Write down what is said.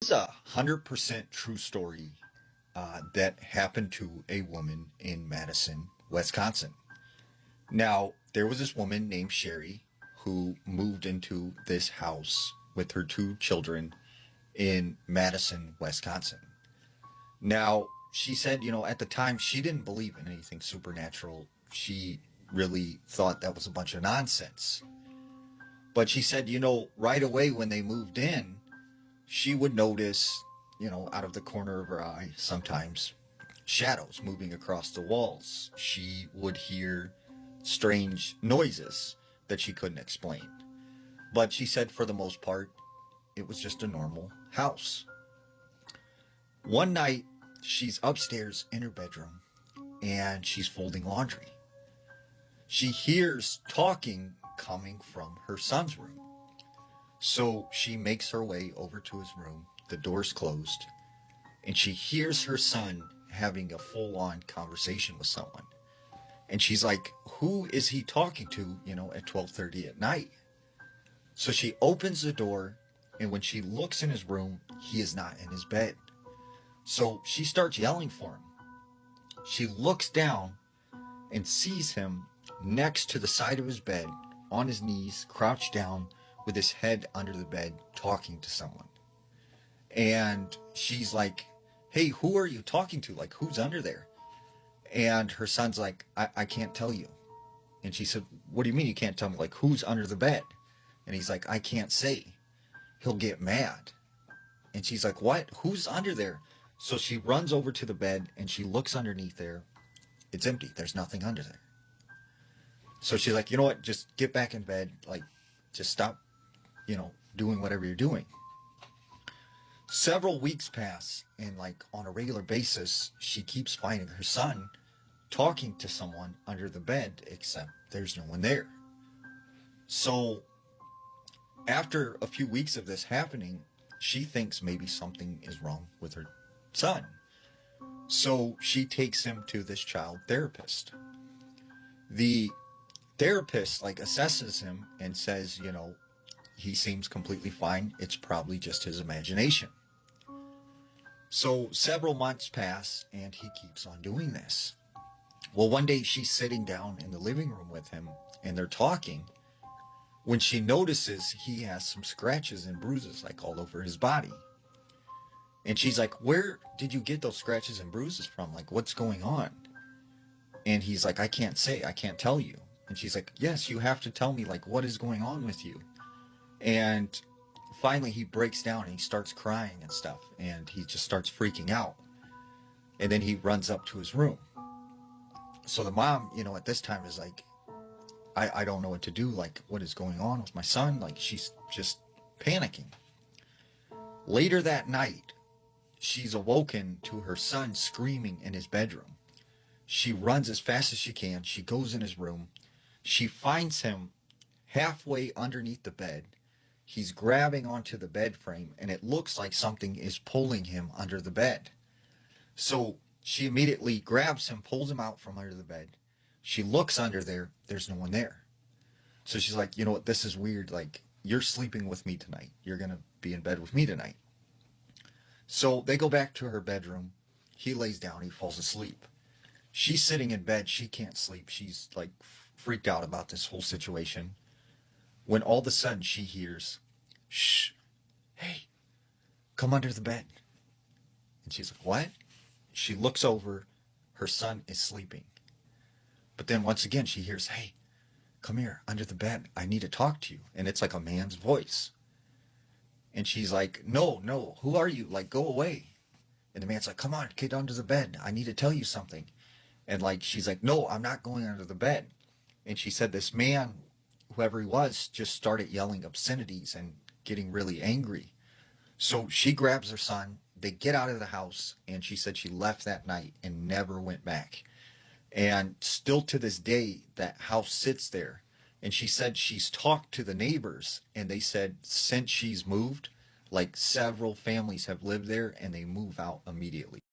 This is a 100% true story that happened to a woman in Madison, Wisconsin. Now, there was this woman named Sherry who moved into this house with her two children in Madison, Wisconsin. Now, she said, at the time she didn't believe in anything supernatural. She really thought that was a bunch of nonsense. But she said, right away when they moved in, she would notice, out of the corner of her eye, sometimes shadows moving across the walls. She would hear strange noises that she couldn't explain. But she said for the most part, it was just a normal house. One night, she's upstairs in her bedroom and she's folding laundry. She hears talking coming from her son's room. So she makes her way over to his room. The door's closed, and she hears her son having a full-on conversation with someone. And she's like, "Who is he talking to, at 12:30 at night?" So she opens the door, and when she looks in his room, he is not in his bed. So she starts yelling for him. She looks down and sees him next to the side of his bed, on his knees, crouched down, with his head under the bed, talking to someone. And she's like, "Hey, who are you talking to? Like, who's under there?" And her son's like, I can't tell you." And she said, "What do you mean you can't tell me? Like, who's under the bed?" And he's like, "I can't say. He'll get mad." And she's like, "What? Who's under there?" So she runs over to the bed and she looks underneath there. It's empty. There's nothing under there. So she's like, "You know what? Just get back in bed. Like, just stop, doing whatever you're doing." Several weeks pass, and on a regular basis, she keeps finding her son talking to someone under the bed, except there's no one there. So after a few weeks of this happening, she thinks maybe something is wrong with her son. So she takes him to this child therapist. The therapist assesses him and says, he seems completely fine. It's probably just his imagination. So several months pass and he keeps on doing this. Well, one day she's sitting down in the living room with him and they're talking when she notices he has some scratches and bruises all over his body. And she's like, "Where did you get those scratches and bruises from? What's going on?" And he's like, "I can't say. I can't tell you." And she's like, "Yes, you have to tell me, what is going on with you?" And finally he breaks down and he starts crying and stuff. And he just starts freaking out. And then he runs up to his room. So the mom, at this time is like, I don't know what to do. What is going on with my son? She's just panicking. Later that night, she's awoken to her son screaming in his bedroom. She runs as fast as she can. She goes in his room. She finds him halfway underneath the bed. He's grabbing onto the bed frame, and it looks like something is pulling him under the bed. So she immediately grabs him, pulls him out from under the bed. She looks under there. There's no one there. So she's like, "You know what? This is weird. You're sleeping with me tonight. You're going to be in bed with me tonight." So they go back to her bedroom. He lays down. He falls asleep. She's sitting in bed. She can't sleep. She's freaked out about this whole situation. When all of a sudden she hears, "Shh, hey, come under the bed." And she's like, "What?" She looks over. Her son is sleeping. But then once again she hears, "Hey, come here, under the bed. I need to talk to you." And it's like a man's voice. And she's like, "No, no, who are you? Go away." And the man's like, "Come on, get under the bed. I need to tell you something." And she's like, "No, I'm not going under the bed." And she said this man, whoever he was, just started yelling obscenities and getting really angry. So she grabs her son. They get out of the house, and she said she left that night and never went back. And still to this day, that house sits there. And she said she's talked to the neighbors, and they said since she's moved, several families have lived there, and they move out immediately.